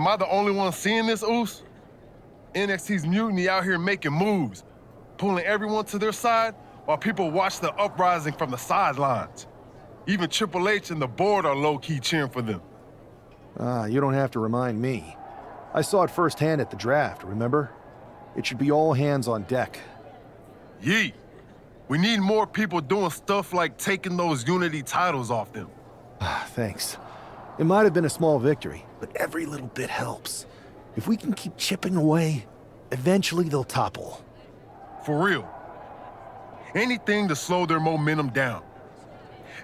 Am I the only one seeing this, Oos? NXT's mutiny out here making moves, pulling everyone to their side while people watch the uprising from the sidelines. Even Triple H and the board are low-key cheering for them. You don't have to remind me. I saw it firsthand at the draft, remember? It should be all hands on deck. Yeet. We need more people doing stuff like taking those Unity titles off them. Thanks. It might have been a small victory, but every little bit helps. If we can keep chipping away, eventually they'll topple. For real. Anything to slow their momentum down.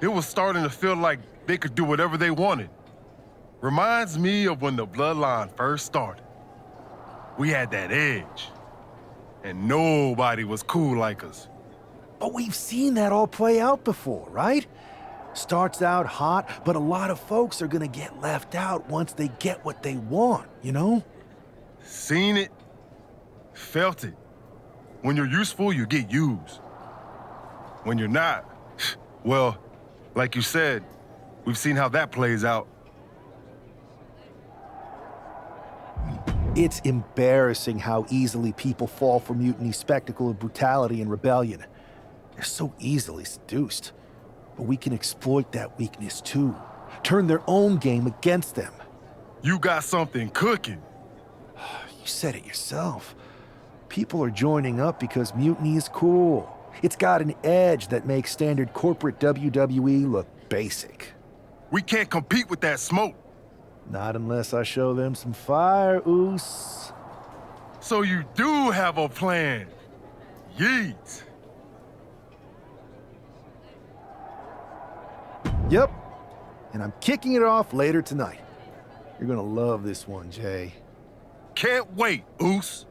It was starting to feel like they could do whatever they wanted. Reminds me of when the Bloodline first started. We had that edge. And nobody was cool like us. But we've seen that all play out before, right? Starts out hot, but a lot of folks are gonna get left out once they get what they want, you know? Seen it, felt it. When you're useful, you get used. When you're not, well, like you said, we've seen how that plays out. It's embarrassing how easily people fall for Mutiny's spectacle of brutality and rebellion. They're so easily seduced. But we can exploit that weakness too. Turn their own game against them. You got something cooking. You said it yourself. People are joining up because Mutiny is cool. It's got an edge that makes standard corporate WWE look basic. We can't compete with that smoke. Not unless I show them some fire, Oos. So you do have a plan. Yeet. Yep. And I'm kicking it off later tonight. You're gonna love this one, Jay. Can't wait, Oos.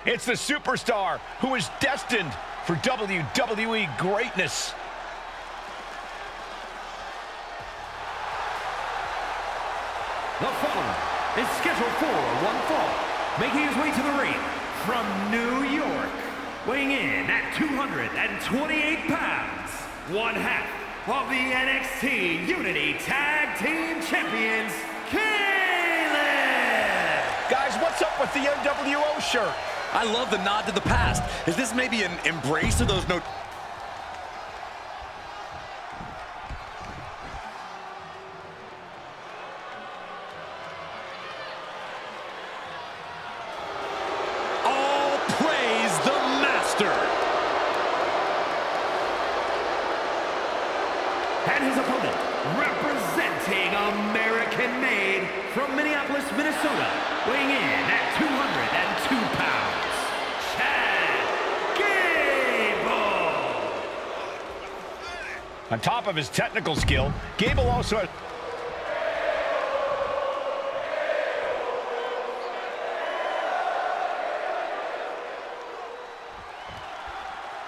It's the superstar who is destined for WWE greatness. The following is scheduled for one fall, making his way to the ring from New York, weighing in at 228 pounds, one half of the NXT Unity Tag Team Champions, Caleb! Guys, what's up with the NWO shirt? I love the nod to the past. Is this maybe an embrace of those no... All praise the master. And his opponent, representing American-made from Minneapolis, Minnesota, weighing in at 202 pounds. On top of his technical skill, Gable also has...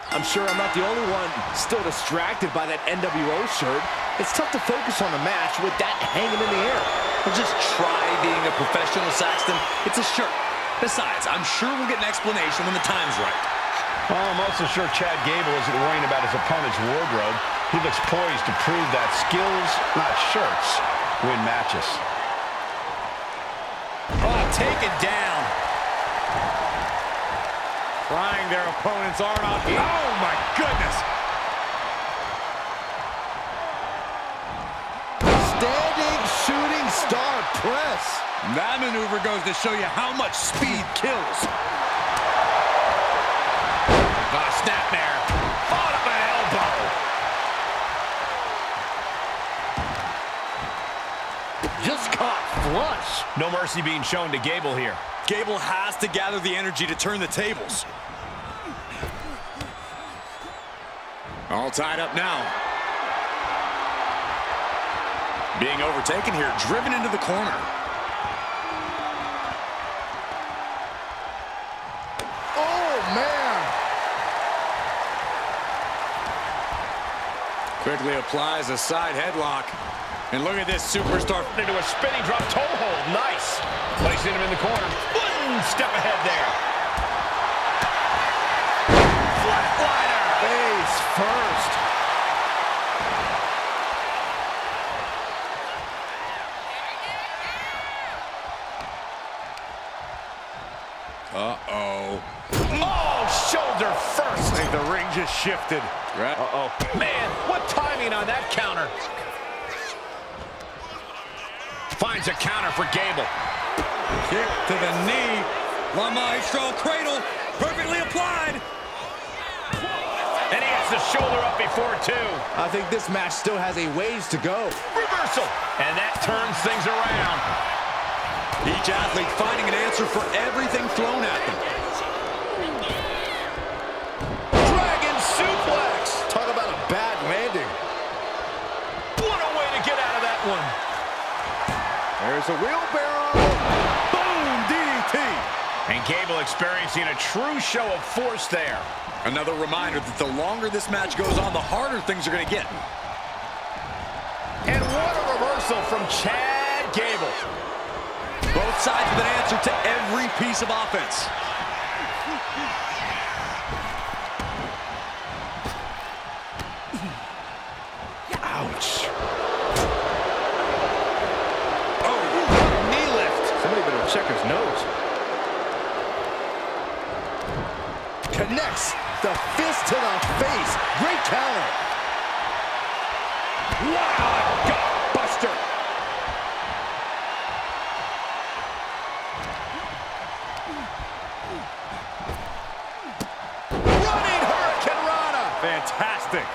I'm sure I'm not the only one still distracted by that NWO shirt. It's tough to focus on the match with that hanging in the air. Well, just try being a professional, Saxton. It's a shirt. Besides, I'm sure we'll get an explanation when the time's right. Well, I'm also sure Chad Gable isn't worrying about his opponent's wardrobe. He looks poised to prove that skills, not shirts, win matches. Oh, taken down. Trying their opponent's arm out here. Oh, my goodness. Standing shooting star press. That maneuver goes to show you how much speed kills. Snapmare. Fought up an elbow. just caught flush. No mercy being shown to Gable here. Gable has to gather the energy to turn the tables. All tied up now. Being overtaken here, driven into the corner. Oh, man. Quickly applies a side headlock. And look at this superstar. Into a spinning drop toe hold. Nice. Placing him in the corner. One step ahead there. Flatliner. Face first. Uh-oh. Oh, shoulder first. I think the ring just shifted. Right. Uh-oh. Man, what timing on that counter. Finds a counter for Gable. Kick to the knee. La Maestro cradle. Perfectly applied. And he has the shoulder up before two. I think this match still has a ways to go. Reversal. And that turns things around. Each athlete finding an answer for everything thrown at them. Dragon suplex. Talk about a bad landing. What a way to get out of that one. There's a wheelbarrow. Boom, DDT. And Gable experiencing a true show of force there. Another reminder that the longer this match goes on, the harder things are going to get. And what a reversal from Chad Gable. Both sides with an answer to every piece of offense. Ouch. Oh, what a knee lift. Somebody better check his nose. Connects the fist to the face. Great counter. Wow, gut buster. Running Hurricane Rana. Fantastic.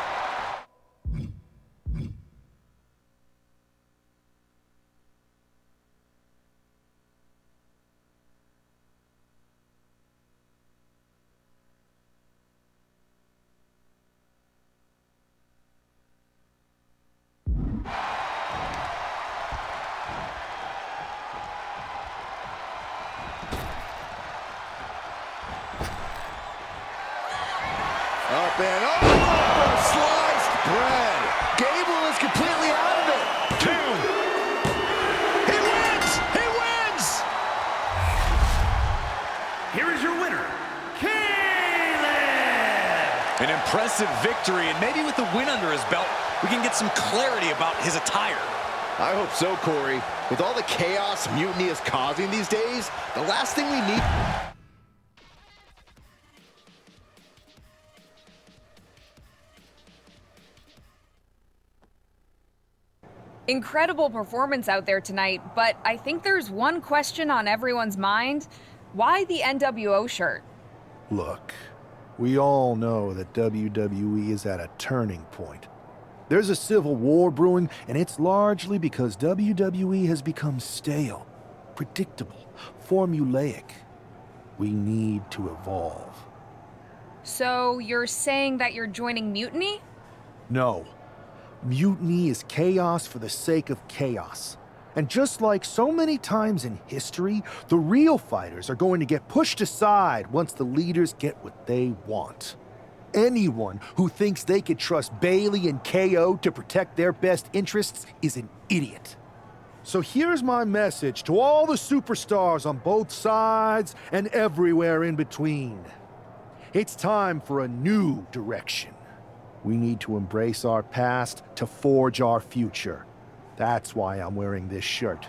Up and over, sliced bread. Gable is completely out of it. Two. He wins! He wins! Here is your winner, Caleb! An impressive victory, and maybe with the win under his belt, we can get some clarity about his attire. I hope so, Corey. With all the chaos Mutiny is causing these days, the last thing we need... Incredible performance out there tonight, but I think there's one question on everyone's mind. Why the NWO shirt? Look, we all know that WWE is at a turning point. There's a civil war brewing, and it's largely because WWE has become stale, predictable, formulaic. We need to evolve. So you're saying that you're joining Mutiny? No. Mutiny is chaos for the sake of chaos. And just like so many times in history, the real fighters are going to get pushed aside once the leaders get what they want. Anyone who thinks they could trust Bailey and KO to protect their best interests is an idiot. So here's my message to all the superstars on both sides and everywhere in between. It's time for a new direction. We need to embrace our past to forge our future. That's why I'm wearing this shirt.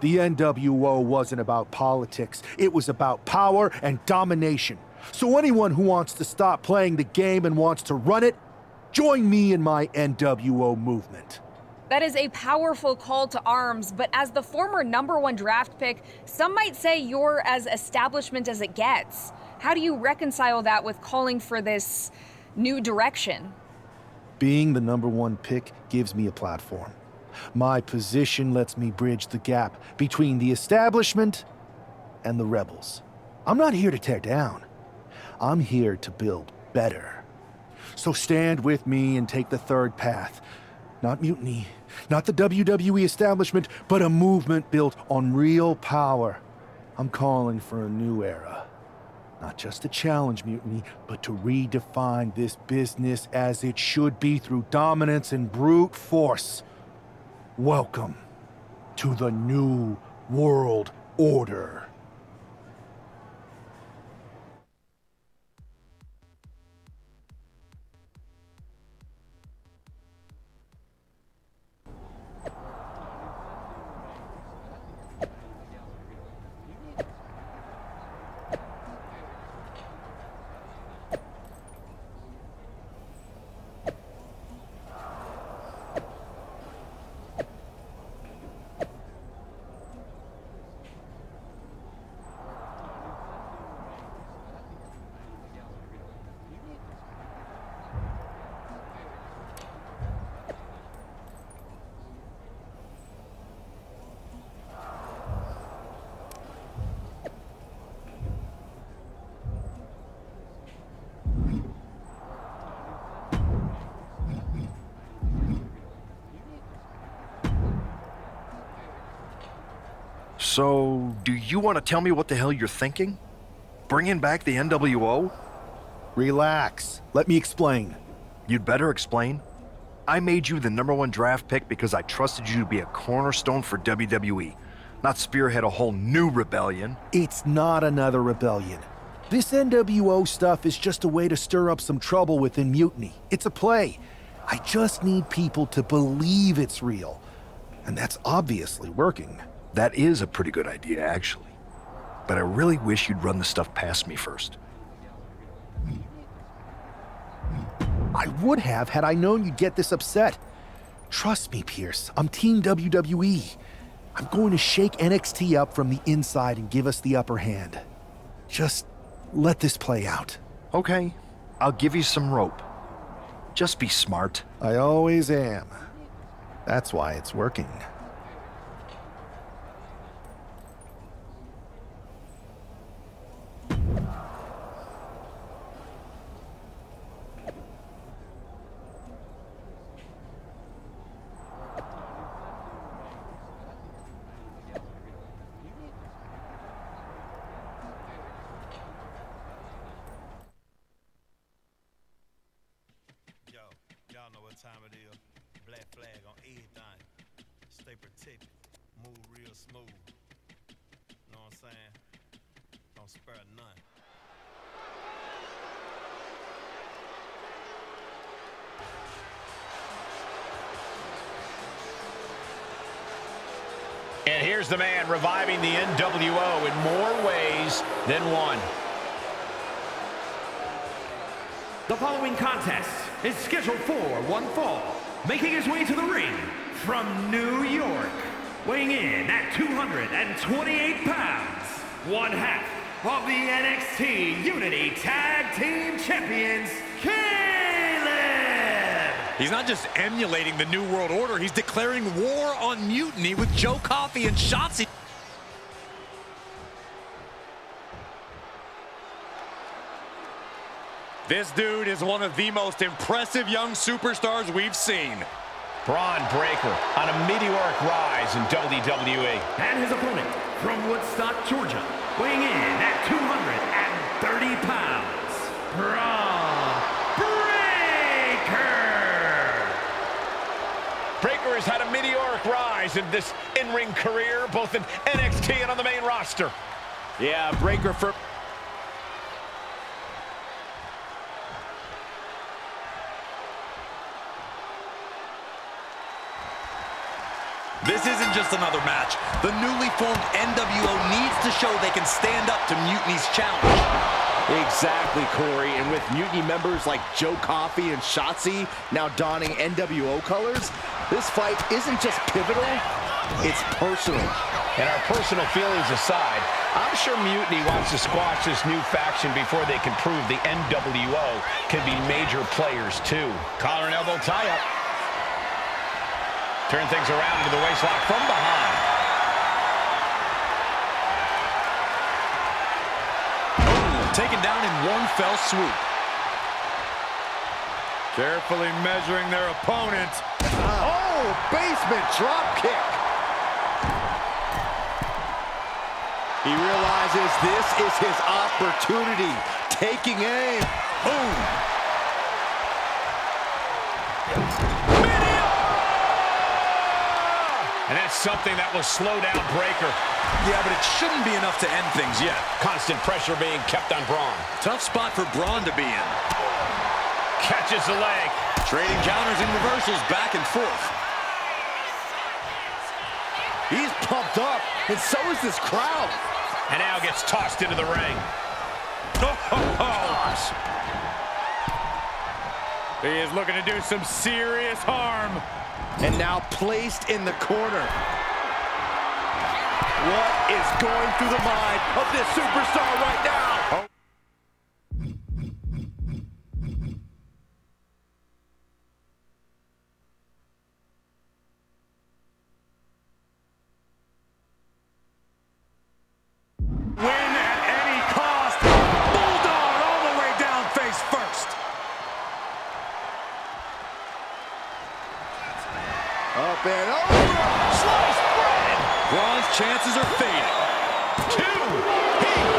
The NWO wasn't about politics. It was about power and domination. So anyone who wants to stop playing the game and wants to run it, join me in my NWO movement. That is a powerful call to arms, but as the former #1 draft pick, some might say you're as establishment as it gets. How do you reconcile that with calling for this new direction? Being the #1 pick gives me a platform. My position lets me bridge the gap between the establishment and the rebels. I'm not here to tear down. I'm here to build better. So stand with me and take the third path. Not mutiny, not the WWE establishment, but a movement built on real power. I'm calling for a new era. Not just to challenge mutiny, but to redefine this business as it should be through dominance and brute force. Welcome to the New World Order. So, do you want to tell me what the hell you're thinking? Bringing back the NWO? Relax. Let me explain. You'd better explain. I made you the #1 draft pick because I trusted you to be a cornerstone for WWE, not spearhead a whole new rebellion. It's not another rebellion. This NWO stuff is just a way to stir up some trouble within Mutiny. It's a play. I just need people to believe it's real. And that's obviously working. That is a pretty good idea, actually. But I really wish you'd run the stuff past me first. I would have had I known you'd get this upset. Trust me, Pierce. I'm Team WWE. I'm going to shake NXT up from the inside and give us the upper hand. Just let this play out. Okay, I'll give you some rope. Just be smart. I always am. That's why it's working. Y'all know what time it is. Black flag on everything. Stay protected. Move real smooth. Know what I'm saying? Don't spare none. And here's the man reviving the NWO in more ways than one. The following contest is scheduled for one fall, making his way to the ring from New York, weighing in at 228 pounds, one half of the NXT Unity Tag Team Champions, Caleb! He's not just emulating the New World Order, he's declaring war on Mutiny with Joe Coffey and Shotzi. This dude is one of the most impressive young superstars we've seen. Braun Breaker on a meteoric rise in WWE. And his opponent from Woodstock, Georgia, weighing in at 230 pounds, Braun Breaker! Breaker has had a meteoric rise in this in-ring career, both in NXT and on the main roster. Yeah, Breaker for... This isn't just another match. The newly formed NWO needs to show they can stand up to Mutiny's challenge. Exactly, Corey. And with Mutiny members like Joe Coffey and Shotzi now donning NWO colors, this fight isn't just pivotal, it's personal. And our personal feelings aside, I'm sure Mutiny wants to squash this new faction before they can prove the NWO can be major players too. Collar and elbow tie-up. Turn things around to the waistlock from behind. Oh, taken down in one fell swoop. Carefully measuring their opponent. Oh, basement drop kick. He realizes this is his opportunity. Taking aim. Boom. And that's something that will slow down Breaker. Yeah, but it shouldn't be enough to end things yet. Constant pressure being kept on Braun. Tough spot for Braun to be in. Catches the leg. Trading counters and reversals back and forth. He's pumped up, and so is this crowd. And now gets tossed into the ring. He is looking to do some serious harm. And now placed in the corner. What is going through the mind of this superstar right now? Win at any cost. Bulldog all the way down face first. Up and over. Sliced bread. Braun's chances are fading.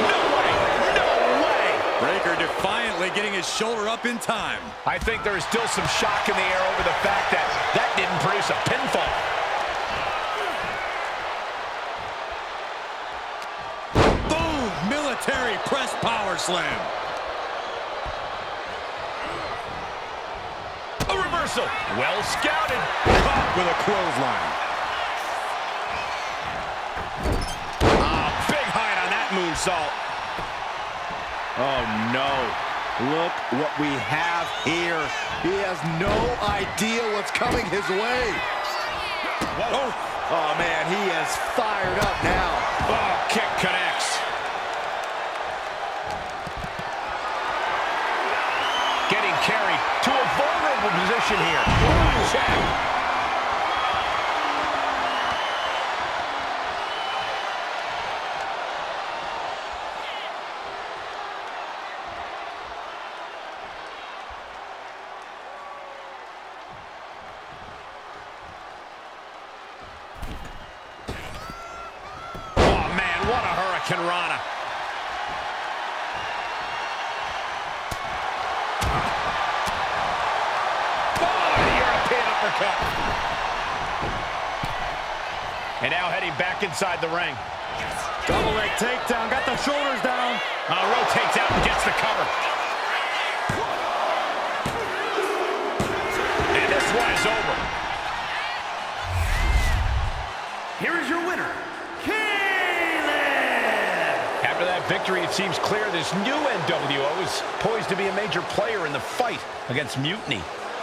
No way. Breaker defiantly getting his shoulder up in time. I think there is still some shock in the air over the fact that that didn't produce a pinfall. Boom! Military press power slam. A reversal. Well scouted. Caught with a clothesline. Big height on that moonsault. Oh, no. Look what we have here. He has no idea what's coming his way. Oh, man, he is fired up now. Oh, kick connects. Getting carried to a vulnerable position here. Check. What a Hurricane Rana. Oh, the European uppercut. And now heading back inside the ring. Double leg takedown. Got the shoulders down. Rotates out and gets the cover. And this one is over. Here is your winner, After that victory, it seems clear this new NWO is poised to be a major player in the fight against Mutiny.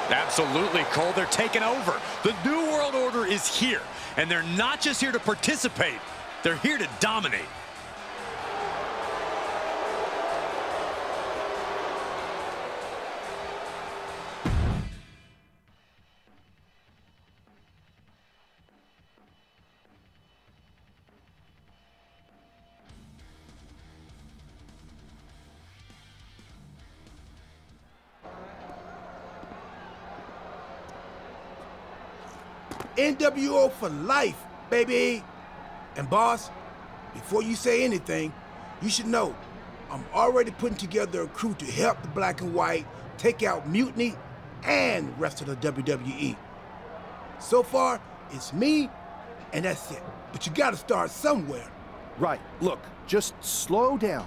Absolutely, Cole. They're taking over. The New World Order is here, and they're not just here to participate. They're here to dominate. NWO for life, baby. And boss, before you say anything, you should know I'm already putting together a crew to help the Black and White take out Mutiny and the rest of the WWE. So far, it's me, and that's it. But you gotta start somewhere. Right, look, just slow down.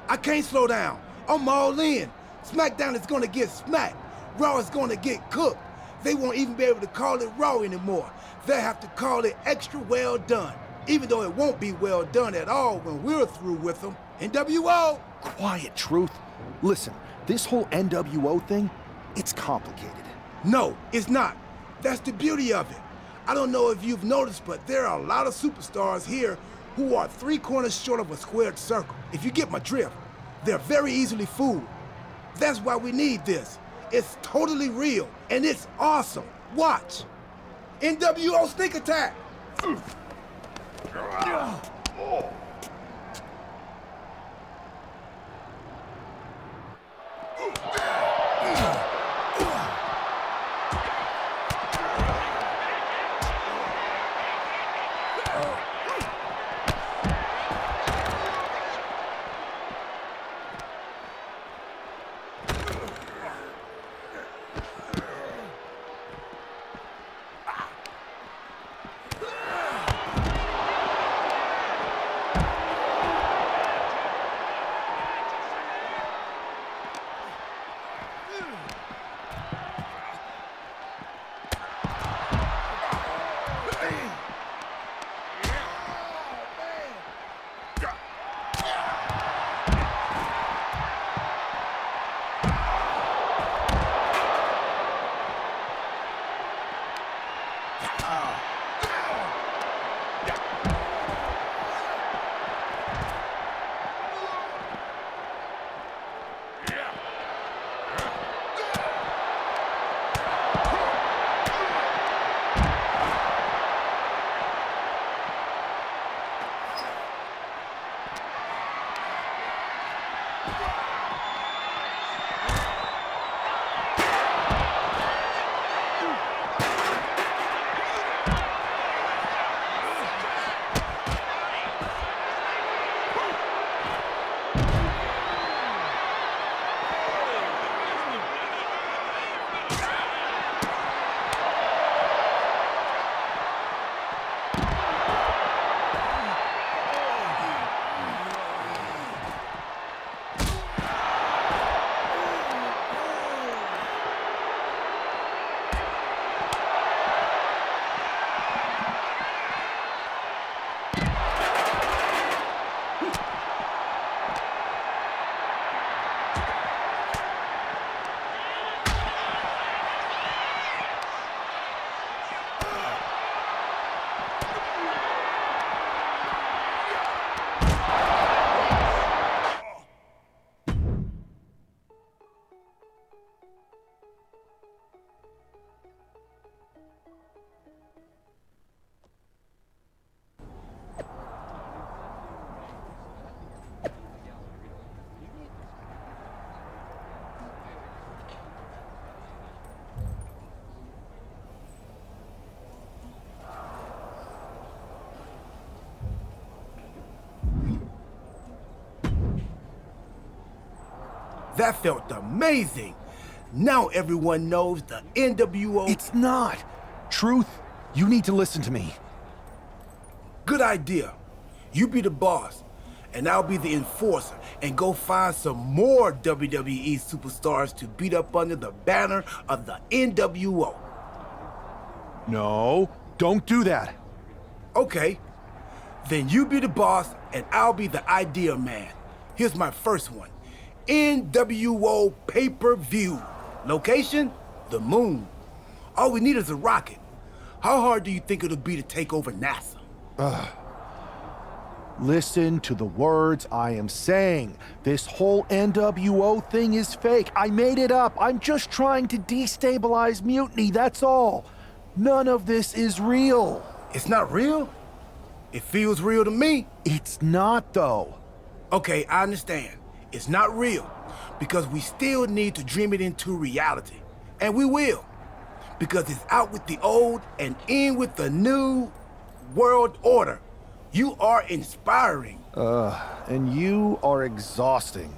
I can't slow down. I'm all in. SmackDown is gonna get smacked. Raw is gonna get cooked. They won't even be able to call it Raw anymore. They'll have to call it Extra Well Done, even though it won't be well done at all when we're through with them. NWO! Quiet, Truth. Listen, this whole NWO thing, it's complicated. No, it's not. That's the beauty of it. I don't know if you've noticed, but there are a lot of superstars here who are 3 corners short of a squared circle. If you get my drift, they're very easily fooled. That's why we need this. It's totally real, and it's awesome. Watch. NWO sneak attack. That felt amazing. Now everyone knows the NWO... It's not. Truth, you need to listen to me. Good idea. You be the boss, and I'll be the enforcer, and go find some more WWE superstars to beat up under the banner of the NWO. No, don't do that. Okay. Then you be the boss, and I'll be the idea man. Here's my first one. NWO pay-per-view. Location? The moon. All we need is a rocket. How hard do you think it'll be to take over NASA? Listen to the words I am saying. This whole NWO thing is fake. I made it up. I'm just trying to destabilize Mutiny, that's all. None of this is real. It's not real? It feels real to me. It's not, though. Okay, I understand. It's not real, because we still need to dream it into reality. And we will, because it's out with the old and in with the new world order. You are inspiring. And you are exhausting.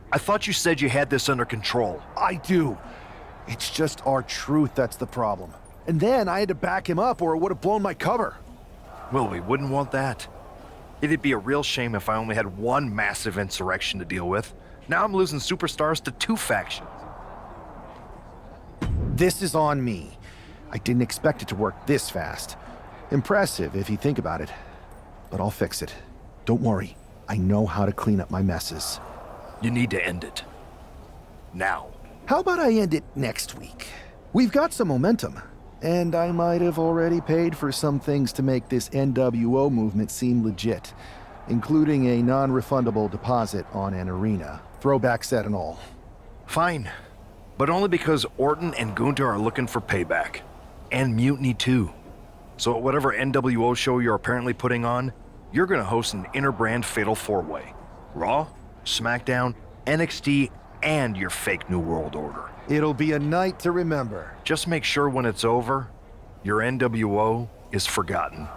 I thought you said you had this under control. I do. It's just our truth that's the problem. And then I had to back him up or it would have blown my cover. Well, we wouldn't want that. It'd be a real shame if I only had one massive insurrection to deal with. Now I'm losing superstars to two factions. This is on me. I didn't expect it to work this fast. Impressive if you think about it. But I'll fix it. Don't worry. I know how to clean up my messes. You need to end it. Now. How about I end it next week? We've got some momentum. And I might have already paid for some things to make this NWO movement seem legit. including a non-refundable deposit on an arena. Throwback set and all. Fine, but only because Orton and Gunther are looking for payback. And Mutiny too. So at whatever NWO show you're apparently putting on, you're gonna host an inter-brand fatal four-way. Raw, SmackDown, NXT, and your fake New World Order. It'll be a night to remember. Just make sure when it's over, your NWO is forgotten.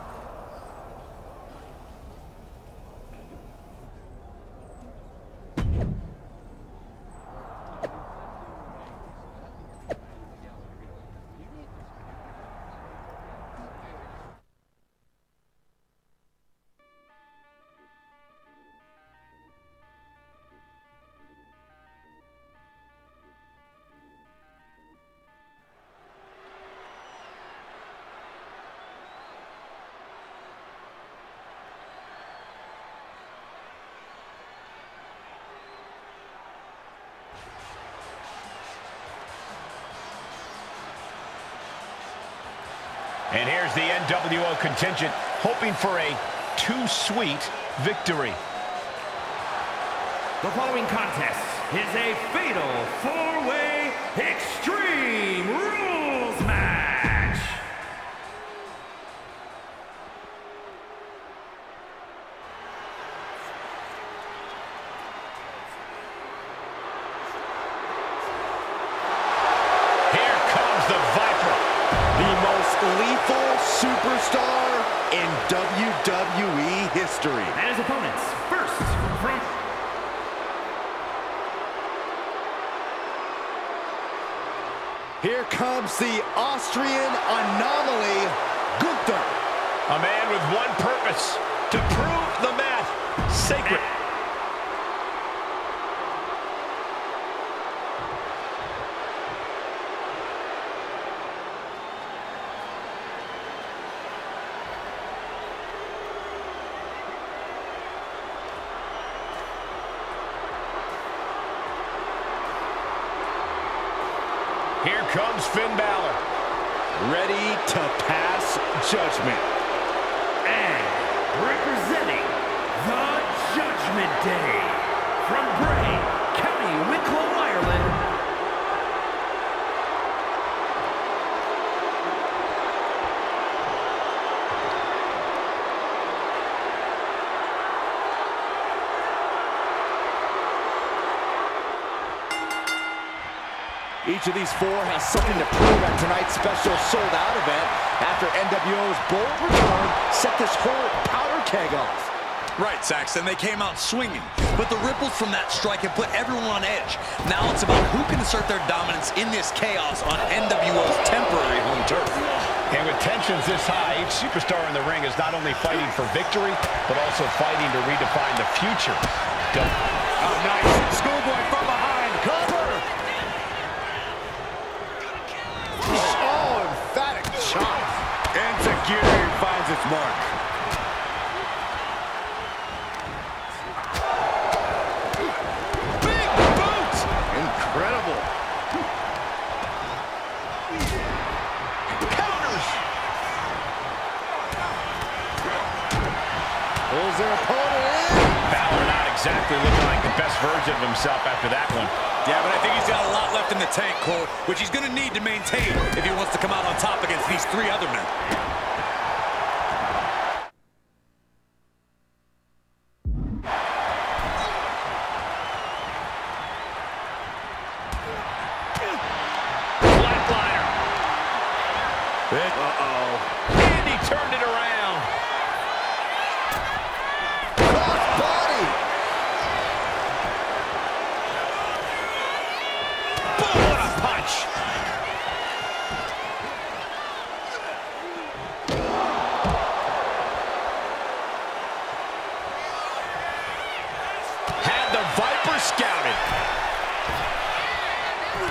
And here's the NWO contingent, hoping for a too-sweet victory. The following contest is a fatal four-way Extreme Rules match. Here comes the Viper. The most lethal superstar in WWE history. And his opponents, first from... Here comes the Austrian anomaly, Gunther. A man with one purpose, to prove the math sacred. Here comes Finn Balor. Ready to pass judgment. And representing the Judgment Day from Bray, County Wicklow, Ireland. Each of these four has something to prove at tonight's special sold-out event after NWO's bold return set this whole powder keg off. Right, Saxton, they came out swinging, but the ripples from that strike have put everyone on edge. Now it's about who can assert their dominance in this chaos on NWO's temporary home turf. And with tensions this high, each superstar in the ring is not only fighting for victory, but also fighting to redefine the future. Oh, nice. Schoolboy from behind. Cover. Oh, emphatic shot. And Security finds its mark. Big boot. Incredible. Counters. Pulls their opponent in. Balor not exactly looking like the best version of himself after that one. Yeah, but I think he's got a lot left in the tank, Cole, which he's going to need to maintain if he wants to come out on top against these three other men. Flatliner. Uh-oh. And he turned it around. Cross-body. Boom, what a punch. Had the Viper scouted.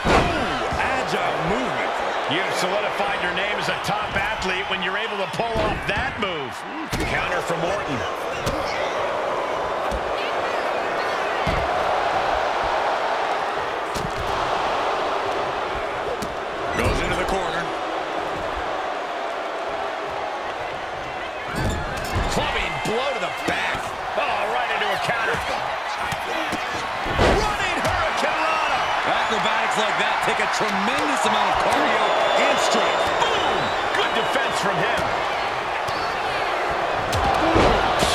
Ooh, agile movement. You've solidified your name as a top athlete when you're able to pull off that move. Counter from Orton. Goes into the corner. Clubbing blow to the back. Oh, attacks like that take a tremendous amount of cardio and strength. Boom! Good defense from him.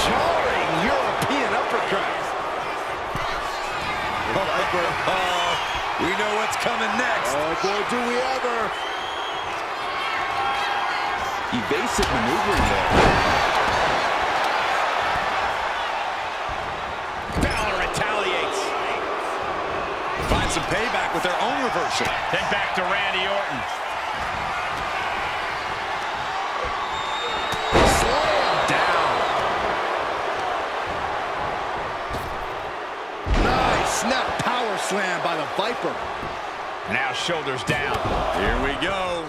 Jarring European uppercut. We know what's coming next. Oh, boy, do we ever. Evasive maneuvering there. Balor retaliates. Find some payback with their own reversal. Then back to Randy Orton. Slam down. Nice snap power slam by the Viper. Now shoulders down. Here we go.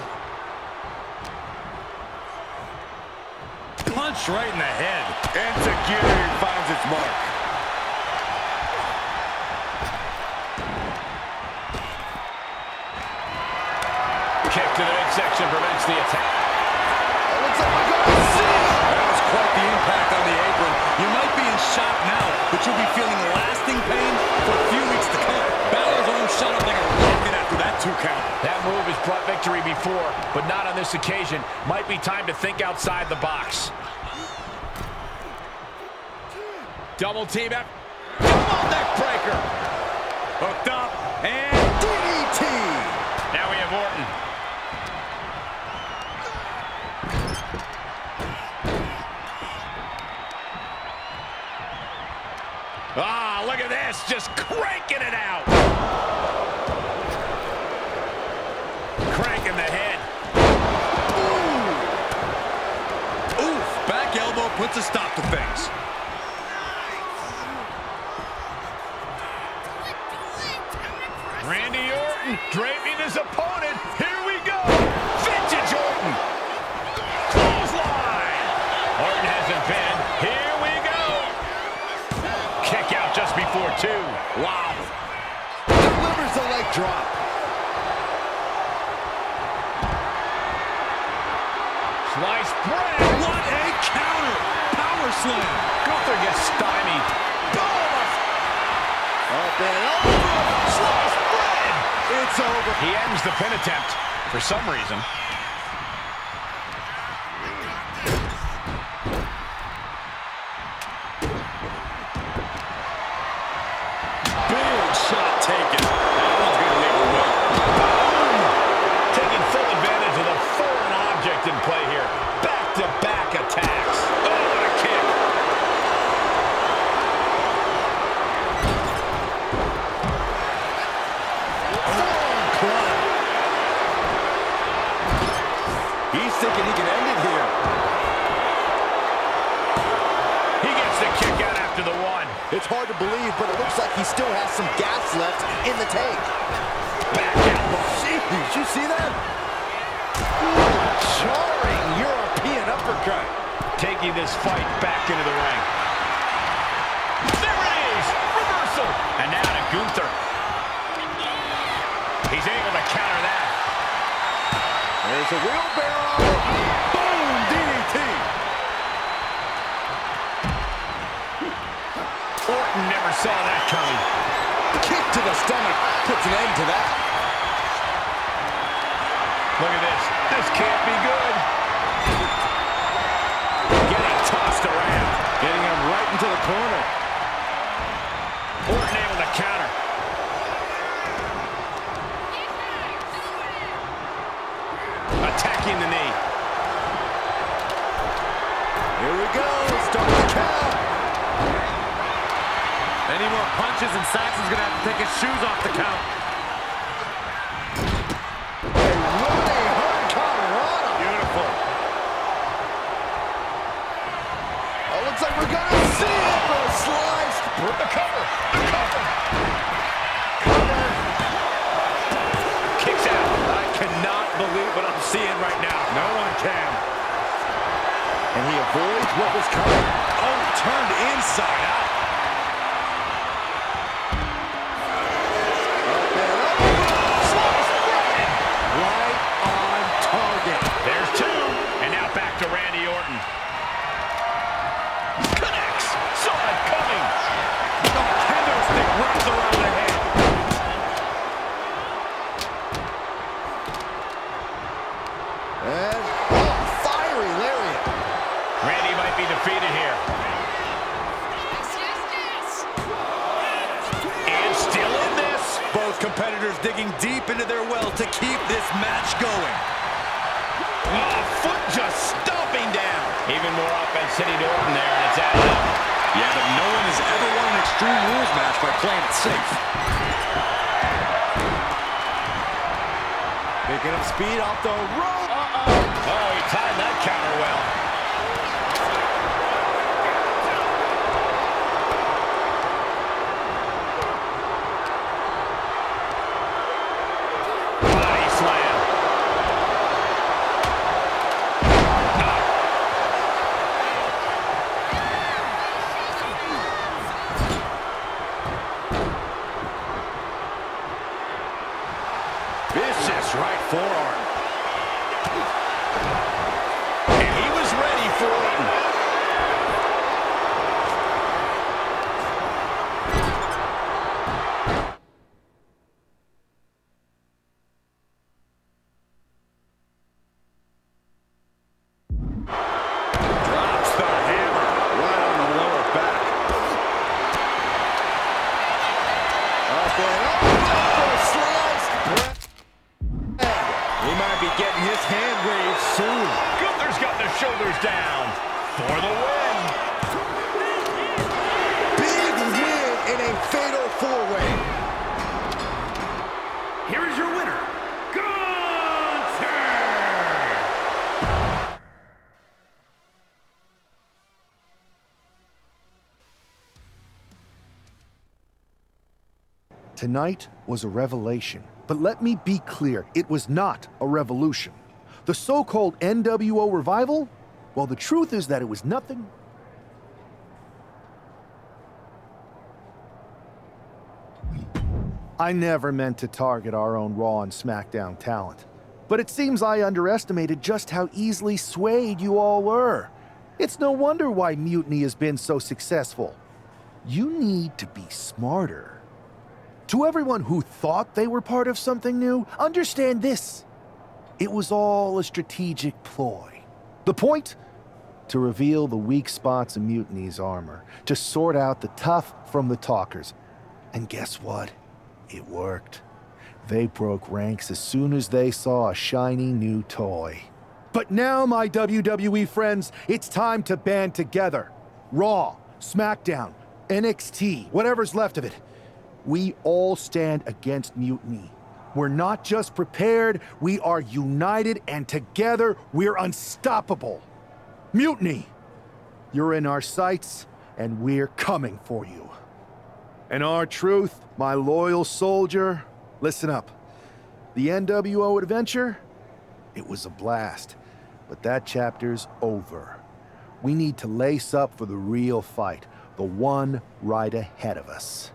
Punch right in the head. Enzuigiri finds its mark. Kick to the midsection prevents the attack. It looks like we're going to see it. That was quite the impact on the apron. You might be in shock now, but you'll be feeling lasting pain for a few weeks to come. Balor's arm shot up like a rocket after that 2 count. That move has brought victory before, but not on this occasion. Might be time to think outside the box. Double team up. Double neck breaker. Hooked up and DDT. Now we have Orton. Ah, look at this, just cranking it out. Cranking the head. Oof, back elbow puts a stop to things. Randy Orton draping his opponent. Here we go. Vintage Orton. Clothesline. Orton hasn't been. Here we go. Kick out just before 2. Wow. Delivers the leg drop. Sliced bread. What a counter. Power slam. Gunther gets stymied. Boom. Up and over. Sliced bread. It's over. He ends the pin attempt for some reason. Big shot taken. That one's going to leave a well. Taking full advantage of the foreign object in play here. Back-to-back attacks. Oh, what a kick. He's thinking he can end it here. He gets the kick out after the 1. It's hard to believe, but it looks like he still has some gas left in the tank. Back elbow. Jeez, did you see that? Jarring European uppercut. Taking this fight back into the ring. There it is! Reversal! And now to Gunther. He's able to counter that. There's a wheelbarrow. Boom! DDT. Orton never saw that coming. Kick to the stomach puts an end to that. Look at this. This can't be good. Getting tossed around. Getting him right into the corner. Orton able to counter. Attacking the knee. Here we go. Start the count. Any more punches and Saxon's gonna have to take his shoes off the count. Running Hurricanrana. Beautiful. Oh, looks like we're gonna see it for a slice. The cover. The cover. Kicks out. I cannot believe what I'm seeing right now. No one can. And he avoids what was coming. Oh, turned inside out. Right on target. There's 2. And now back to Randy Orton. Connects. Saw it coming. The kendo stick wraps around the head. And still in this. Both competitors digging deep into their well to keep this match going. Oh, foot just stomping down. Even more offense hitting to Orton there, and it's added up. Yeah, but no one has ever won an Extreme Rules match by playing it safe. Picking up speed off the rope. Oh, he timed that counter well. Body slam. Vicious right forearm. And he was ready for Orton. Drops the hammer right on the lower back. Up and up. For a sliced bread. He might be getting his hand raised soon. Gunther's got the shoulders down for the win. Big win in a fatal four-way. Here is your winner, Gunther! Tonight was a revelation. But let me be clear, it was not a revolution. The so-called NWO revival? Well, the truth is that it was nothing. I never meant to target our own Raw and SmackDown talent. But it seems I underestimated just how easily swayed you all were. It's no wonder why Mutiny has been so successful. You need to be smarter. To everyone who thought they were part of something new, understand this. It was all a strategic ploy. The point? To reveal the weak spots in Mutiny's armor, to sort out the tough from the talkers. And guess what? It worked. They broke ranks as soon as they saw a shiny new toy. But now, my WWE friends, it's time to band together. Raw, SmackDown, NXT, whatever's left of it. We all stand against Mutiny. We're not just prepared, we are united, and together we're unstoppable. Mutiny, you're in our sights, and we're coming for you. And R-Truth, my loyal soldier, listen up. The NWO adventure, it was a blast, but that chapter's over. We need to lace up for the real fight, the one right ahead of us.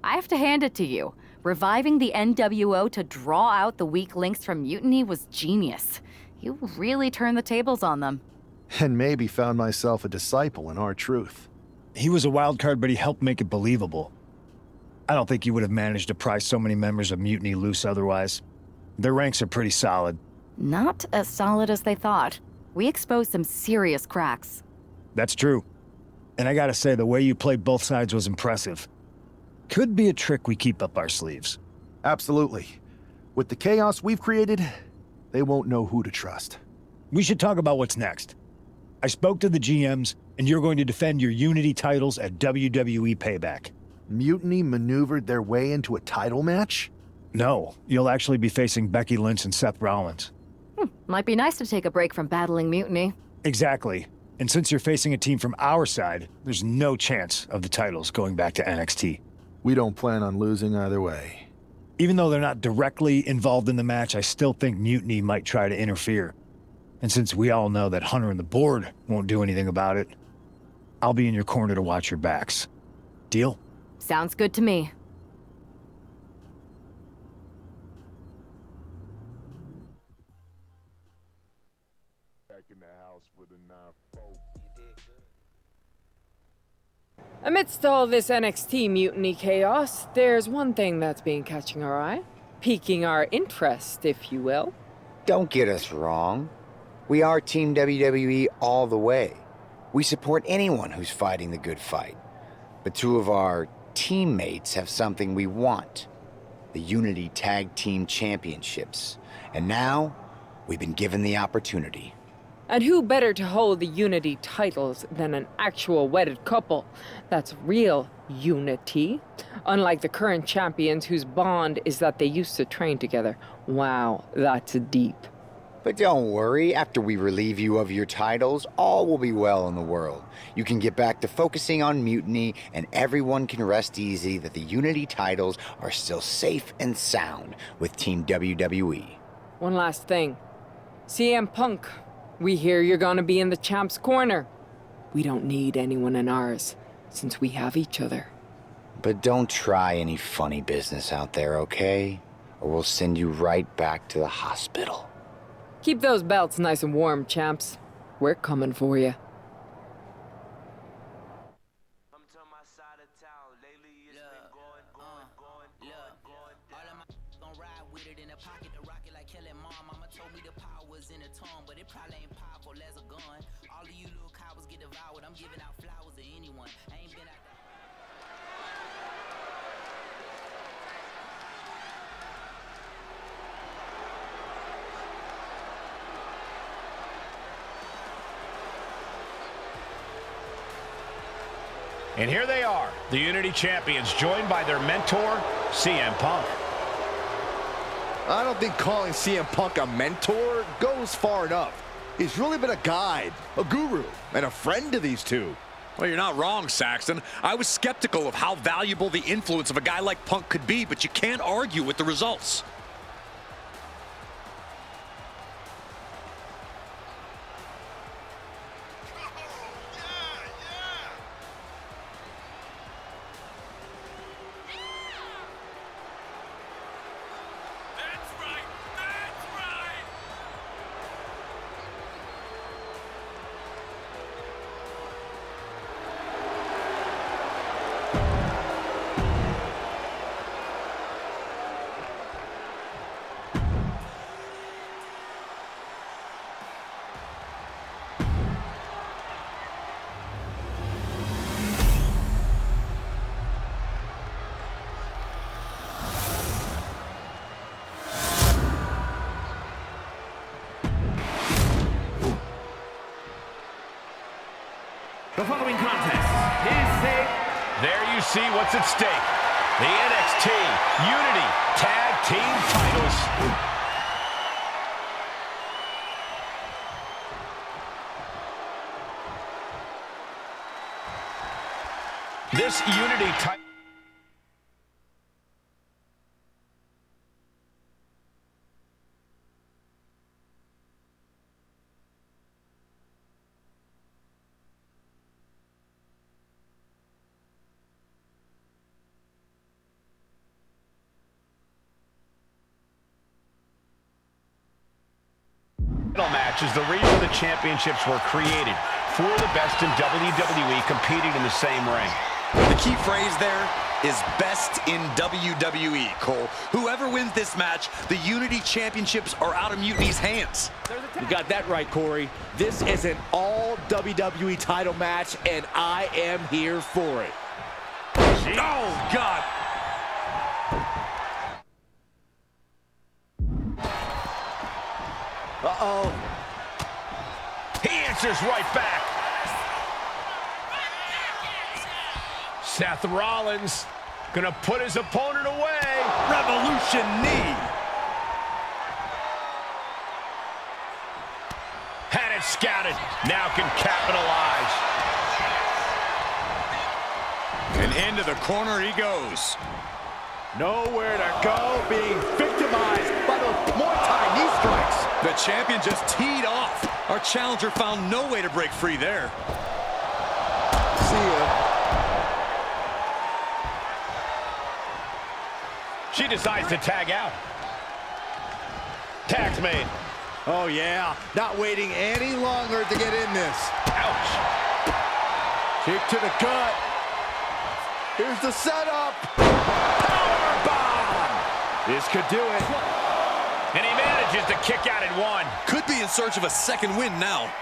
I have to hand it to you. Reviving the NWO to draw out the weak links from Mutiny was genius. You really turned the tables on them. And maybe found myself a disciple in R-Truth. He was a wild card, but he helped make it believable. I don't think you would have managed to pry so many members of Mutiny loose otherwise. Their ranks are pretty solid. Not as solid as they thought. We exposed some serious cracks. That's true. And I gotta say, the way you played both sides was impressive. Could be a trick we keep up our sleeves. Absolutely. With the chaos we've created, they won't know who to trust. We should talk about what's next. I spoke to the GMs, and you're going to defend your Unity titles at WWE Payback. Mutiny maneuvered their way into a title match? No, you'll actually be facing Becky Lynch and Seth Rollins. Might be nice to take a break from battling Mutiny. Exactly. And since you're facing a team from our side, there's no chance of the titles going back to NXT. We don't plan on losing either way. Even though they're not directly involved in the match, I still think Mutiny might try to interfere. And since we all know that Hunter and the board won't do anything about it, I'll be in your corner to watch your backs. Deal? Sounds good to me. Amidst all this NXT mutiny chaos, there's one thing that's been catching our eye. piquing our interest, if you will. Don't get us wrong. We are Team WWE all the way. We support anyone who's fighting the good fight. But two of our teammates have something we want. The Unity Tag Team Championships. And now, we've been given the opportunity. And who better to hold the Unity titles than an actual wedded couple? That's real unity. Unlike the current champions whose bond is that they used to train together. Wow, that's deep. But don't worry, after we relieve you of your titles, all will be well in the world. You can get back to focusing on Mutiny, and everyone can rest easy that the Unity titles are still safe and sound with Team WWE. One last thing. CM Punk, we hear you're gonna be in the champ's corner. We don't need anyone in ours, since we have each other. But don't try any funny business out there, okay? Or we'll send you right back to the hospital. Keep those belts nice and warm, champs. We're coming for you. And here they are, the Unity Champions, joined by their mentor, CM Punk. I don't think calling CM Punk a mentor goes far enough. He's really been a guide, a guru, and a friend to these two. Well, you're not wrong, Saxton. I was skeptical of how valuable the influence of a guy like Punk could be, but you can't argue with the results. The following contest is a... There you see what's at stake. The NXT Unity Tag Team titles. This Unity title... match is the reason the championships were created. For the best in WWE competing in the same ring. The key phrase there is best in WWE, Cole. Whoever wins this match, the Unity Championships are out of Mutiny's hands. You got that right, Corey. This is an all WWE title match, and I am here for it. Oh, God. Uh-oh. He answers right back. Seth Rollins gonna put his opponent away. Revolution knee. Had it scouted. Now can capitalize. And into the corner he goes. Nowhere to go, being victimized by those Muay Thai knee strikes. The champion just teed off. Our challenger found no way to break free there. See ya. She decides to tag out. Tag's made. Oh, yeah. Not waiting any longer to get in this. Ouch. Kick to the gut. Here's the setup. Powerbomb. This could do it. And he manages to kick out at one. Could be in search of a second win now.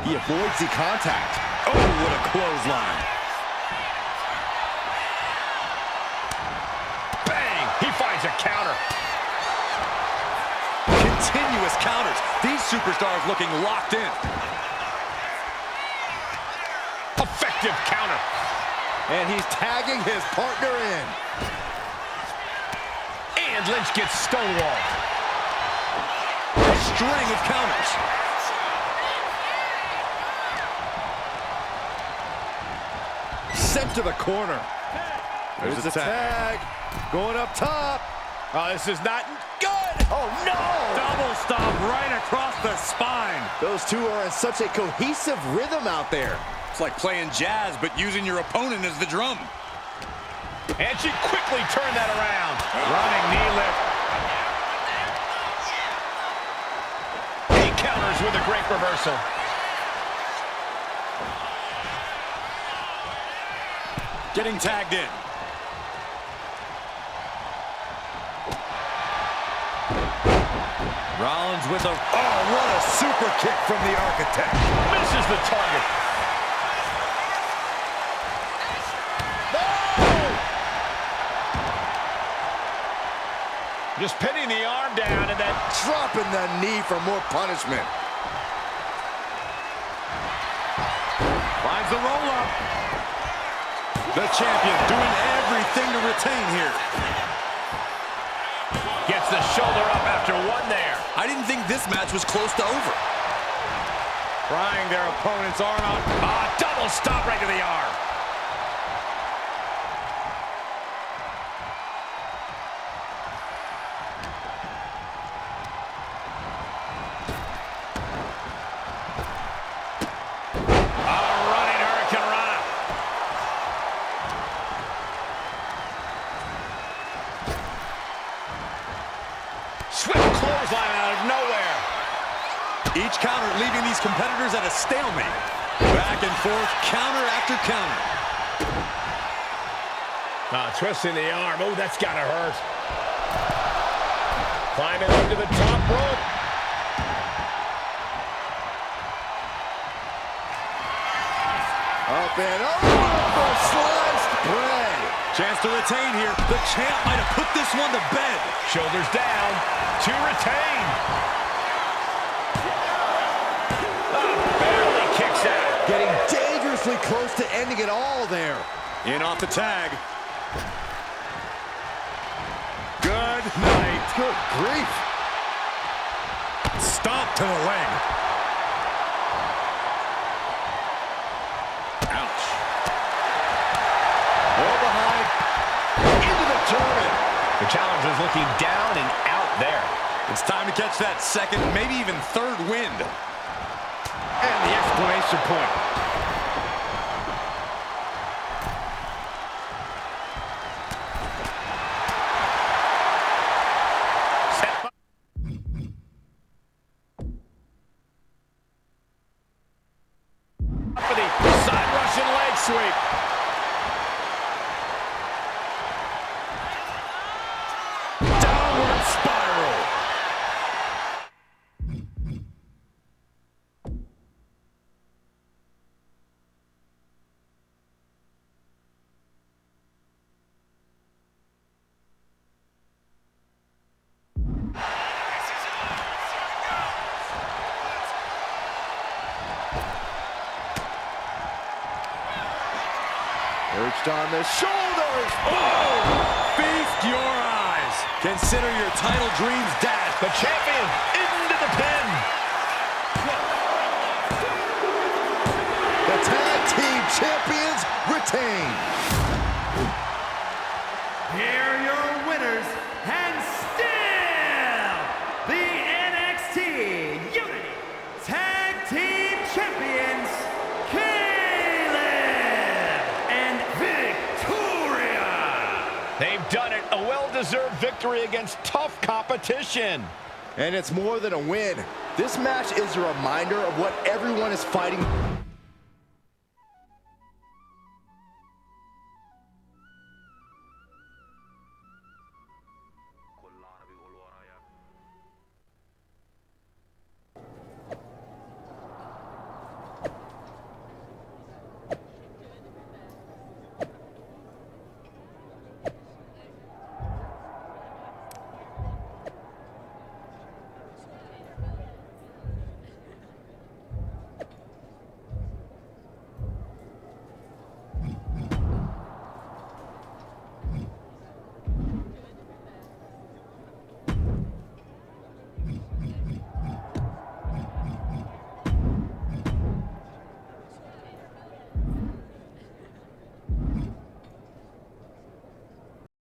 He avoids the contact. Oh, what a clothesline. Bang! He finds a counter. Continuous counters. These superstars looking locked in. Effective counter. And he's tagging his partner in. And Lynch gets stonewalled. A string of counters. Sent to the corner. There's the tag. Going up top. Oh, this is not good. Oh, no! Double stomp right across the spine. Those two are in such a cohesive rhythm out there. It's like playing jazz, but using your opponent as the drum. And she quickly turned that around. Running knee lift. He counters with a great reversal. Getting tagged in. Rollins with a... Oh, what a super kick from the Architect. Misses the target. Just pinning the arm down and then dropping the knee for more punishment. Finds the roll-up. The champion doing everything to retain here. Gets the shoulder up after one there. I didn't think this match was close to over. Prying their opponent's arm out. Double stomp right to the arm. Each counter leaving these competitors at a stalemate. Back and forth, counter after counter. Twisting the arm. Oh, that's gotta hurt. Climbing up to the top rope. Up and over for sliced bread. Chance to retain here. The champ might have put this one to bed. Shoulders down to retain. Barely kicks out. Getting dangerously close to ending it all there. In off the tag. Good night. Good grief. Stomp to the leg. Ouch. All behind. Into the tournament. The challenger's looking down and out there. It's time to catch that second, maybe even third wind. And the exclamation point. For the side Russian leg sweep. Downward spiral. Perched on the shoulders. Oh! Feast your eyes. Consider your title dreams dashed. The champion into the pin. The tag team champions retain. Here are your winners, and still the NXT Unity Tag Team Champions, Caleb and Victoria. They've done it. A well-deserved victory against tough competition. And it's more than a win. This match is a reminder of what everyone is fighting